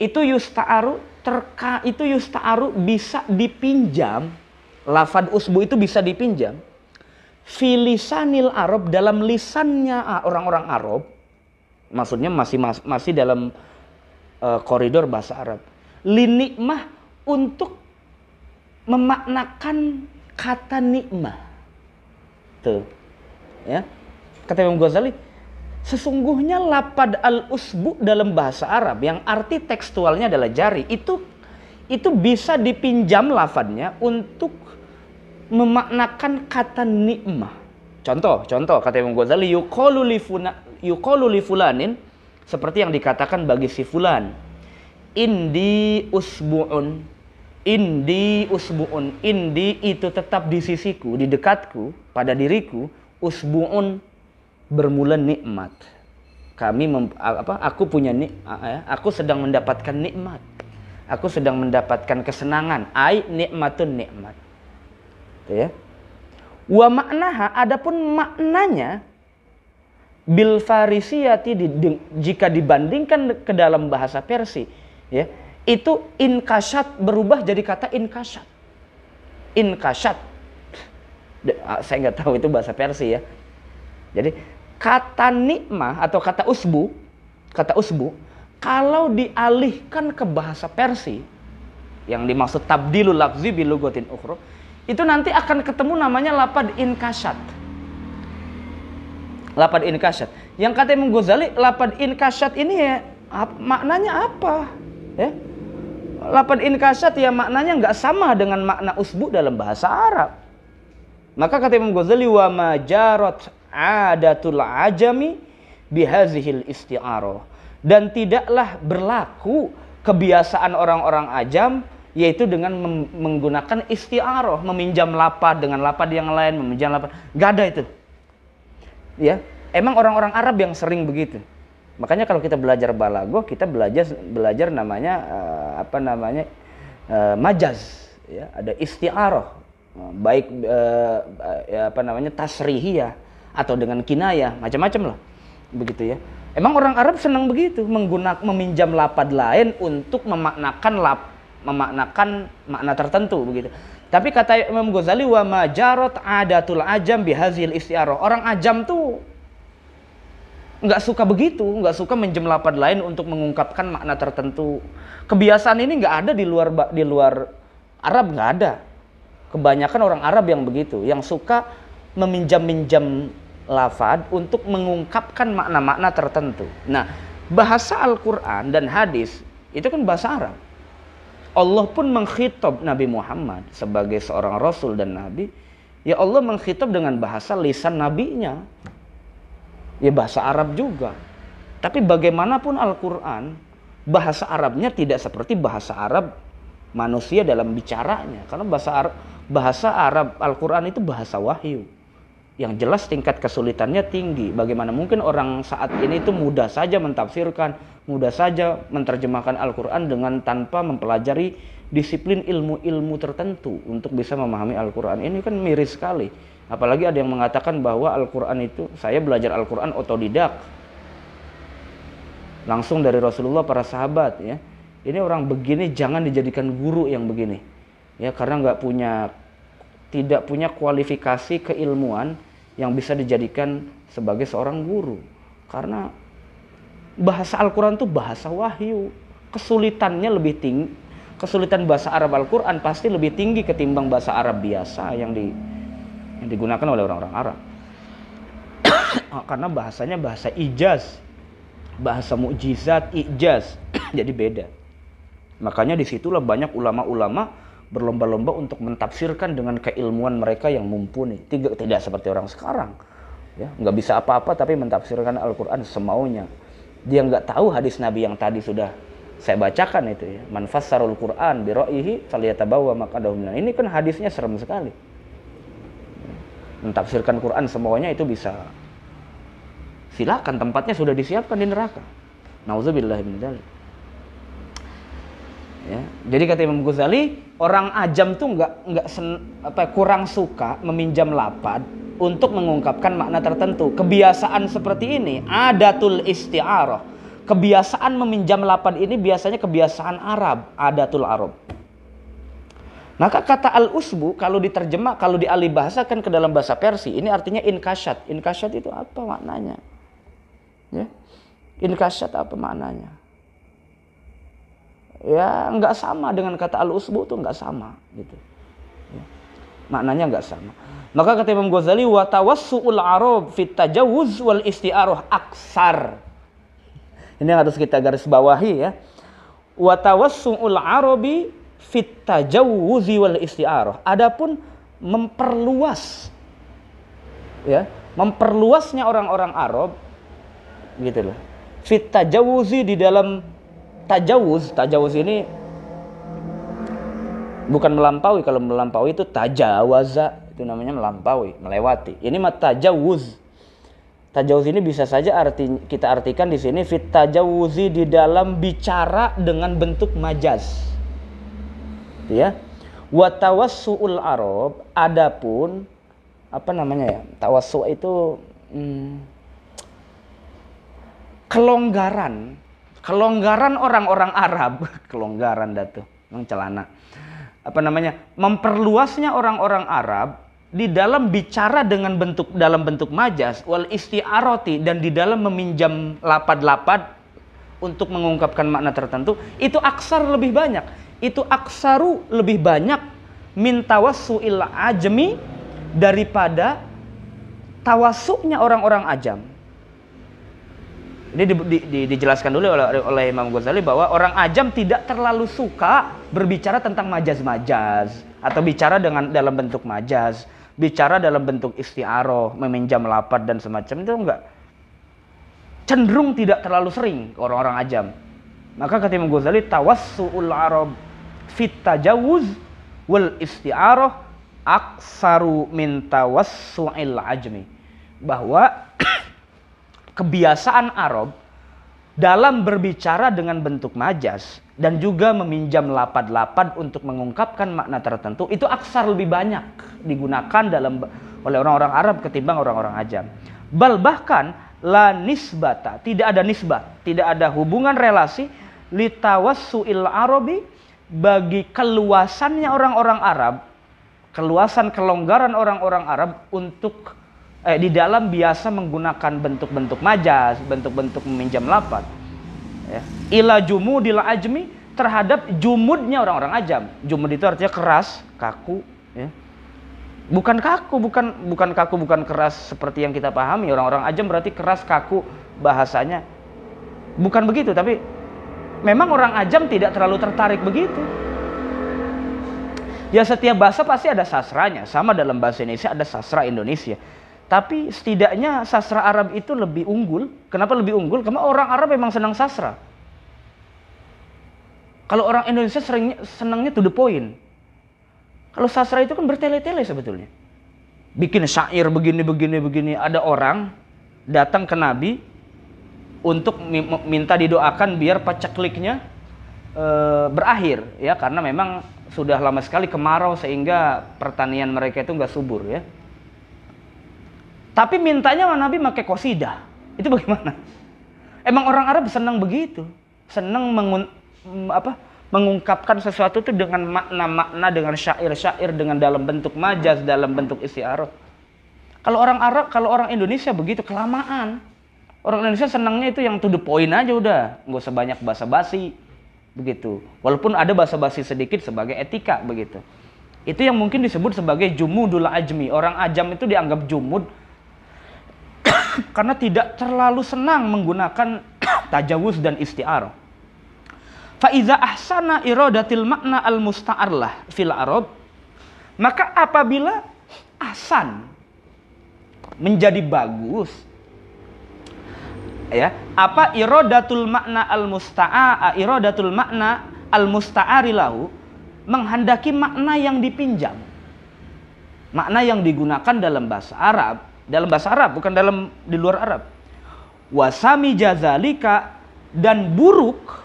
Itu yusta'aru bisa dipinjam, lafadz usbu itu bisa dipinjam fi lisanil Arab, dalam lisannya orang-orang Arab. Maksudnya masih dalam koridor bahasa Arab. Linikmah, untuk memaknakan kata nikmah. Tuh. Ya. Kata Imam Ghazali, sesungguhnya lafadz al-usbu dalam bahasa Arab yang arti tekstualnya adalah jari, itu bisa dipinjam lafadznya untuk memaknakan kata nikmah. Contoh kata Imam Ghazali, yuqalu li fulanin, seperti yang dikatakan bagi si fulan, indi usbu'un, indi itu tetap di sisiku, di dekatku, pada diriku, usbu'un bermula nikmat. Aku punya aku sedang mendapatkan nikmat. Aku sedang mendapatkan kesenangan. Ai nikmatun nikmat. Ya. Wa maknaha, adapun maknanya bil farisiyati, jika dibandingkan ke dalam bahasa Persia, ya, itu inkasyat berubah jadi kata inkasyat. Inkasyat. Saya nggak tahu itu bahasa Persia ya. Jadi kata nikmah atau kata usbu kalau dialihkan ke bahasa Persia yang dimaksud tabdilul lafzi bil lugatin ukhra, itu nanti akan ketemu namanya lapad inkasyat. Lapad inkasyat. Yang kata Imam Ghazali, lapad inkasyat ini ya maknanya apa? Ya. Lapad inkasyat ya maknanya nggak sama dengan makna usbu dalam bahasa Arab. Maka kata Imam Ghazali, wa majarat adatul ajami bihazihil isti'arah. Dan tidaklah berlaku kebiasaan orang-orang ajam yaitu dengan menggunakan isti'arah, meminjam lapad dengan lapad yang lain, meminjam lapad. Gak ada itu. Ya, emang orang-orang Arab yang sering begitu. Makanya kalau kita belajar balaghah, kita belajar namanya majaz, ya, ada isti'arah, baik tasrihiyah atau dengan kinayah, macam-macam lah, begitu ya. Emang orang Arab senang begitu, meminjam lapad lain untuk memaknakan makna tertentu, begitu. Tapi kata Imam Ghazali, wa majarat adatul ajam bihazil isti'arah. Orang ajam tuh nggak suka begitu, nggak suka minjem lapad lain untuk mengungkapkan makna tertentu. Kebiasaan ini nggak ada di luar Arab, nggak ada. Kebanyakan orang Arab yang begitu, yang suka meminjam lafad untuk mengungkapkan makna-makna tertentu. Nah, bahasa Al-Quran dan hadis itu kan bahasa Arab. Allah pun mengkhitab Nabi Muhammad sebagai seorang Rasul dan Nabi. Ya Allah mengkhitab dengan bahasa lisan Nabinya. Ya bahasa Arab juga. Tapi bagaimanapun Al-Quran, bahasa Arabnya tidak seperti bahasa Arab manusia dalam bicaranya. Karena bahasa Arab Al-Quran itu bahasa wahyu. Yang jelas tingkat kesulitannya tinggi. Bagaimana mungkin orang saat ini itu mudah saja mentafsirkan, mudah saja menerjemahkan Al-Quran dengan tanpa mempelajari disiplin ilmu-ilmu tertentu untuk bisa memahami Al-Quran. Ini kan miris sekali. Apalagi ada yang mengatakan bahwa Al-Quran itu, saya belajar Al-Quran otodidak, langsung dari Rasulullah, para sahabat, ya. Ini orang begini jangan dijadikan guru yang begini, ya, karena tidak punya kualifikasi keilmuan yang bisa dijadikan sebagai seorang guru. Karena bahasa Al-Quran itu bahasa wahyu, kesulitannya lebih tinggi. Kesulitan bahasa Arab Al-Quran pasti lebih tinggi ketimbang bahasa Arab biasa yang digunakan oleh orang-orang Arab. Karena bahasanya bahasa ijaz, bahasa mukjizat, ijaz. Jadi beda. Makanya disitulah banyak ulama-ulama berlomba-lomba untuk mentafsirkan dengan keilmuan mereka yang mumpuni. Tidak seperti orang sekarang, ya, nggak bisa apa-apa tapi mentafsirkan Al-Quran semaunya. Dia nggak tahu hadis Nabi yang tadi sudah saya bacakan itu, ya. Man fassarul Quran bi ra'yihi falyatabawwa maq'adahu minan. Ini kan hadisnya serem sekali. Mentafsirkan Quran semuanya itu bisa. Silakan, tempatnya sudah disiapkan di neraka. Nauzubillahi min dzalik. Ya, jadi kata Imam Ghazali, orang ajam tuh kurang suka meminjam lapad untuk mengungkapkan makna tertentu. Kebiasaan seperti ini, adatul isti'arah. Kebiasaan meminjam lapad ini biasanya kebiasaan Arab, adatul Arab. Maka kata al-usbu kalau diterjemah, kalau dialih bahasakan ke dalam bahasa Persia, ini artinya inkasyat. Inkasyat itu apa maknanya? Ya. Inkasyat apa maknanya? Ya nggak sama dengan kata al-usbu, itu nggak sama gitu, ya. Maknanya nggak sama. Maka kata Imam Ghazali, wa tawassu'ul arab fit tajawuz wal isti'arah aksar. Ini yang harus kita garis bawahi, ya. Wa tawassu'ul arabi fit tajawuzi wal isti'arah. Adapun memperluas, ya, memperluasnya orang-orang Arab gitu loh. Fit tajawuzi, di dalam tajawuz ini bukan melampaui. Kalau melampaui itu tajawaza, itu namanya melampaui, melewati. Ini mah tajawuz. Tajawuz ini bisa saja kita artikan di sini fit tajawuzi, di dalam bicara dengan bentuk majaz. Ya. Wa tawassu'ul arab, adapun tawassu' itu kelonggaran kelonggaran orang-orang Arab, kelonggaran dah tuh, memang celana. Memperluasnya orang-orang Arab di dalam bicara dengan dalam bentuk majaz wal isti'arati, dan di dalam meminjam lapad-lapad untuk mengungkapkan makna tertentu, itu aksar lebih banyak. Itu aksaru lebih banyak min tawassu'il ajmi, daripada tawasuknya orang-orang ajam. Ini dijelaskan dulu oleh Imam Ghazali bahwa orang ajam tidak terlalu suka berbicara tentang majaz-majaz atau bicara dalam bentuk majaz, bicara dalam bentuk isti'aroh, meminjam lapad dan semacam itu enggak. Cenderung tidak terlalu sering orang-orang ajam. Maka kata Imam Ghazali, tawassu'ul arab fit tajawuz wal isti'aroh aksaru min tawassu'il ajmi. Bahwa kebiasaan Arab dalam berbicara dengan bentuk majaz dan juga meminjam lapad-lapad untuk mengungkapkan makna tertentu, itu aksar lebih banyak digunakan oleh orang-orang Arab ketimbang orang-orang ajam. Bahkan la nisbata, tidak ada nisbat, tidak ada hubungan relasi litawassu'il arabi, bagi keluasannya orang-orang Arab, keluasan kelonggaran orang-orang Arab untuk di dalam biasa menggunakan bentuk-bentuk majaz, bentuk-bentuk meminjam lapad, ya. Ila jumudil ajmi, terhadap jumudnya orang-orang ajam. Jumud itu artinya keras, kaku, ya. Bukan kaku, bukan keras seperti yang kita pahami. Orang-orang ajam berarti keras, kaku bahasanya. Bukan begitu, tapi memang orang ajam tidak terlalu tertarik begitu. Ya, setiap bahasa pasti ada sastranya. Sama dalam bahasa Indonesia ada sastra Indonesia. Tapi setidaknya sastra Arab itu lebih unggul. Kenapa lebih unggul? Karena orang Arab memang senang sastra. Kalau orang Indonesia senangnya to the point. Kalau sastra itu kan bertele-tele sebetulnya. Bikin syair begini. Ada orang datang ke Nabi untuk minta didoakan biar pacekliknya berakhir, ya, karena memang sudah lama sekali kemarau sehingga pertanian mereka itu nggak subur, ya. Tapi mintanya Nabi pakai qasidah. Itu bagaimana? Emang orang Arab senang begitu. Senang mengungkapkan sesuatu itu dengan makna-makna, dengan syair-syair, dengan dalam bentuk majaz, dalam bentuk isti'arah. Kalau orang Arab, kalau orang Indonesia begitu, kelamaan. Orang Indonesia senangnya itu yang to the point aja udah. Nggak usah banyak basa-basi. Begitu. Walaupun ada basa-basi sedikit sebagai etika begitu. Itu yang mungkin disebut sebagai jumudul ajmi. Orang ajam itu dianggap jumud karena tidak terlalu senang menggunakan tajawuz dan isti'arah. Fa iza ahsana iradatil makna al musta'arlah fil arab, maka apabila ahsan, menjadi bagus, ya, apa iradatul makna al musta'a, iradatul makna al musta'ari lahu, menghendaki makna yang dipinjam, makna yang digunakan dalam bahasa Arab, bukan di luar Arab. Wasami jazalika, dan buruk,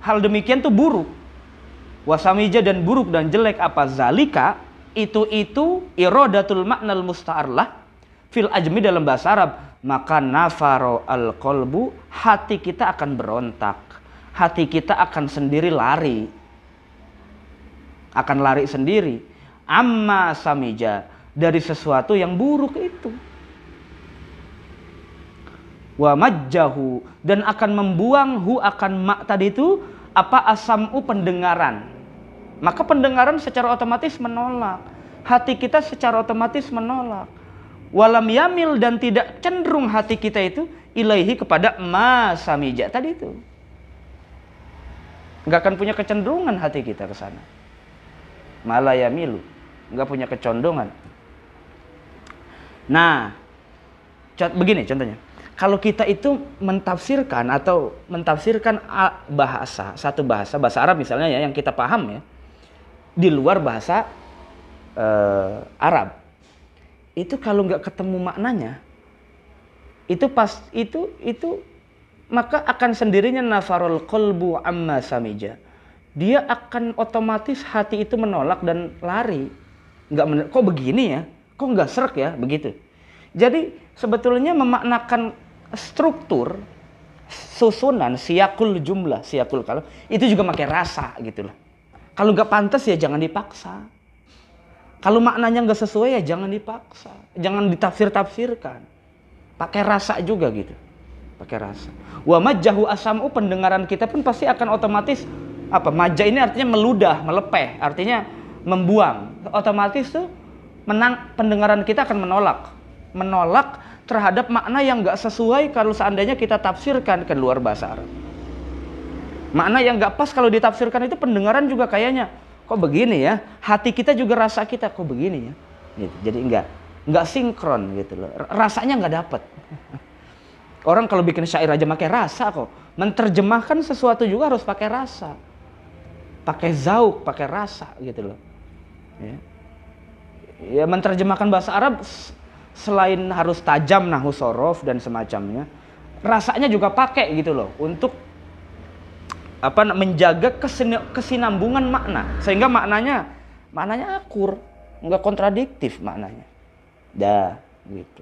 hal demikian tuh buruk. Wasamija, dan buruk dan jelek apa zalika, itu iradatul maknal musta'arlah fil ajmi dalam bahasa Arab, maka nafaro al qalbu, hati kita akan berontak, hati kita akan sendiri lari, akan lari sendiri, amma samija, dari sesuatu yang buruk itu. Wa majjahu, dan akan membuang akan mak tadi itu apa, asamu, pendengaran. Maka pendengaran secara otomatis menolak, hati kita secara otomatis menolak. Walam yamil, dan tidak cenderung hati kita itu ilaihi, kepada ma samija tadi itu. Enggak akan punya kecenderungan hati kita ke sana. Mala yamilu, enggak punya kecondongan. Nah, begini contohnya. Kalau kita itu mentafsirkan satu bahasa Arab misalnya, ya, yang kita paham, ya, di luar bahasa Arab, itu kalau nggak ketemu maknanya, itu maka akan sendirinya nafarul qalbu amma samija. Dia akan otomatis hati itu menolak dan lari. Kok begini ya? Kok nggak srek ya? Begitu. Jadi sebetulnya memaknakan struktur susunan siyakul jumlah, siyakul kalam itu juga pakai rasa gitu loh. Kalau nggak pantas ya jangan dipaksa. Kalau maknanya nggak sesuai ya jangan dipaksa, jangan ditafsir-tafsirkan. Pakai rasa juga gitu, pakai rasa. Wa majjahu asamu, pendengaran kita pun pasti akan otomatis apa? Majah ini artinya meludah, melepeh, artinya membuang. Otomatis tuh pendengaran kita akan menolak terhadap makna yang nggak sesuai kalau seandainya kita tafsirkan ke luar bahasa Arab. Makna yang nggak pas kalau ditafsirkan itu pendengaran juga kayaknya kok begini ya, hati kita juga rasa kita kok begini ya, gitu. Jadi nggak sinkron gitu loh, rasanya nggak dapet. Orang kalau bikin syair aja pakai rasa kok, menerjemahkan sesuatu juga harus pakai rasa, pakai zauk, pakai rasa gitu loh. Ya menerjemahkan bahasa Arab selain harus tajam nahwu sorof dan semacamnya, rasanya juga pakai gitu loh untuk menjaga kesinambungan makna sehingga maknanya akur, nggak kontradiktif maknanya. Dah gitu.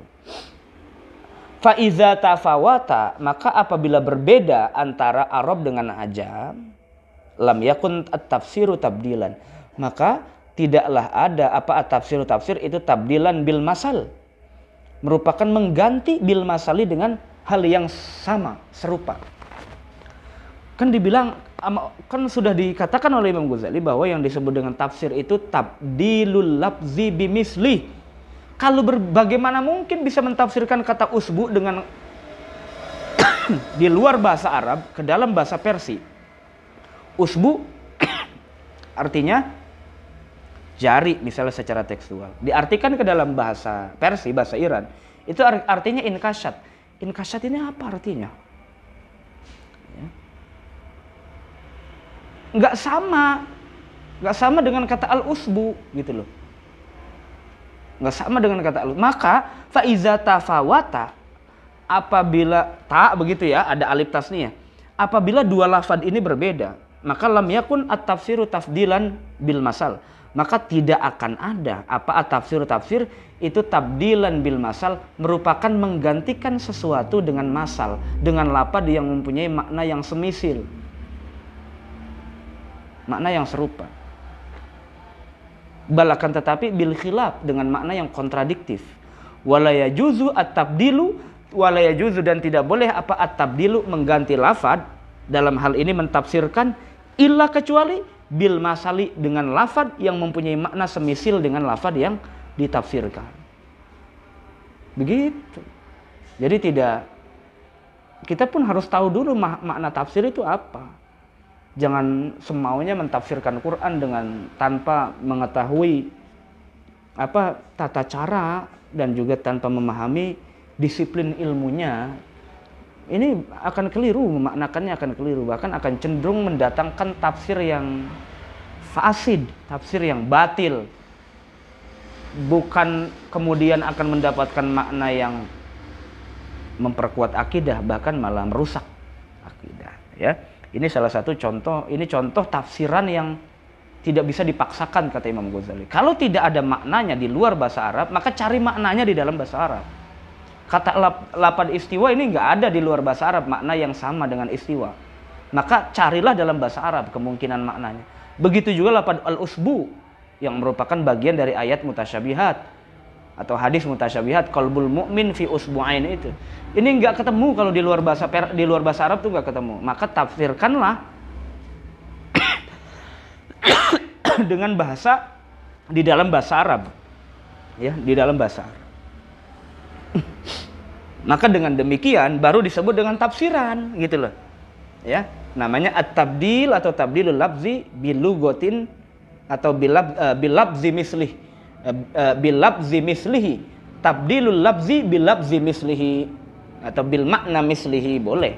Fa iza tafawata, maka apabila berbeda antara Arab dengan Ajam, lam yakun at-tafsiru tabdilan, maka tidaklah ada at-tafsir itu tabdilan bil masal, merupakan mengganti bil masali dengan hal yang sama, serupa. Kan dibilang, kan sudah dikatakan oleh Imam Ghazali bahwa yang disebut dengan tafsir itu tabdilul lafzi bimisli. Kalau bagaimana mungkin bisa mentafsirkan kata usbu dengan di luar bahasa Arab ke dalam bahasa Persia? Usbu artinya jari misalnya secara tekstual. Diartikan ke dalam bahasa Persia, bahasa Iran, itu artinya inkasyat. Inkasyat ini apa artinya? Nggak sama dengan kata al-usbu gitu loh. Nggak sama dengan kata al-usbu. Maka faiza tafawata, apabila begitu ya, ada alif tasniyah. Apabila dua lafaz ini berbeda, maka lam yakun at-tafsiru tafdilan bil masal. Maka tidak akan ada at-tafsir itu tabdilan bil masal, merupakan menggantikan sesuatu dengan masal, dengan lafaz yang mempunyai makna yang semisil, makna yang serupa. Balakan tetapi bil khilaf, dengan makna yang kontradiktif. Wala yajuzu at-tabdilu, wala yajuzu, dan tidak boleh at-tabdilu, mengganti lafaz dalam hal ini mentafsirkan, illa kecuali bil masali, dengan lafaz yang mempunyai makna semisil dengan lafaz yang ditafsirkan. Begitu. Jadi kita pun harus tahu dulu makna tafsir itu apa. Jangan semaunya mentafsirkan Quran dengan tanpa mengetahui tata cara dan juga tanpa memahami disiplin ilmunya. Ini akan keliru, memaknakannya akan keliru, bahkan akan cenderung mendatangkan tafsir yang fasid, tafsir yang batil. Bukan kemudian akan mendapatkan makna yang memperkuat akidah, bahkan malah merusak akidah, ya. Ini salah satu contoh, ini contoh tafsiran yang tidak bisa dipaksakan, kata Imam Ghazali. Kalau tidak ada maknanya di luar bahasa Arab, maka cari maknanya di dalam bahasa Arab. Kata lafaz istiwa ini nggak ada di luar bahasa Arab makna yang sama dengan istiwa. Maka carilah dalam bahasa Arab kemungkinan maknanya. Begitu juga lafaz al-usbu yang merupakan bagian dari ayat mutasyabihat atau hadis mutasyabihat, qalbul mu'min fi usbu'ain itu. Ini nggak ketemu kalau di luar bahasa Arab tuh nggak ketemu. Maka tafsirkanlah dengan bahasa di dalam bahasa Arab, ya, di dalam bahasa Arab. Maka dengan demikian baru disebut dengan tafsiran, gitu loh, ya. Namanya at-tabdil atau tabdilul lafzi bilugotin atau bilabzi mislih, bilabzi mislihi, tabdilul lafzi bilabzi mislihi atau bil makna mislihi, boleh.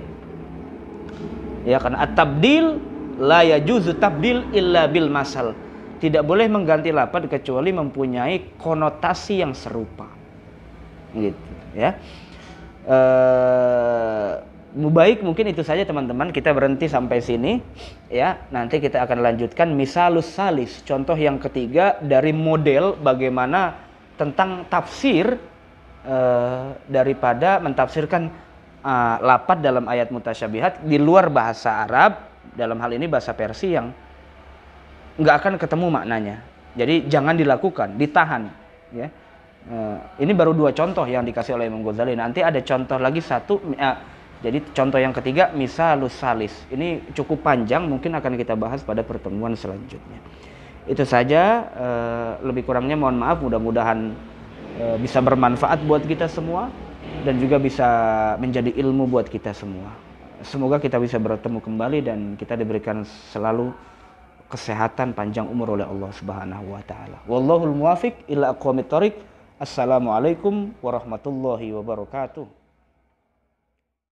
Ya, karena at-tabdil la yajuzu tabdil illa bil masal. Tidak boleh mengganti lafaz kecuali mempunyai konotasi yang serupa. Gitu, ya. Baik, mungkin itu saja teman-teman, kita berhenti sampai sini, ya. Nanti kita akan lanjutkan misalus salis, contoh yang ketiga dari model bagaimana tentang tafsir daripada mentafsirkan lafadz dalam ayat mutasyabihat di luar bahasa Arab, dalam hal ini bahasa Persia, yang nggak akan ketemu maknanya. Jadi jangan dilakukan, ditahan. Ya. Ini baru 2 contoh yang dikasih oleh Imam Ghazali. Nanti ada contoh lagi satu. Jadi contoh yang ketiga, misalus salis. Ini cukup panjang, mungkin akan kita bahas pada pertemuan selanjutnya. Itu saja, lebih kurangnya mohon maaf. Mudah-mudahan bisa bermanfaat buat kita semua dan juga bisa menjadi ilmu buat kita semua. Semoga kita bisa bertemu kembali dan kita diberikan selalu kesehatan, panjang umur oleh Allah Subhanahu wa taala. Wallahul muwafiq ila aqwamit thoriq. Assalamualaikum warahmatullahi wabarakatuh.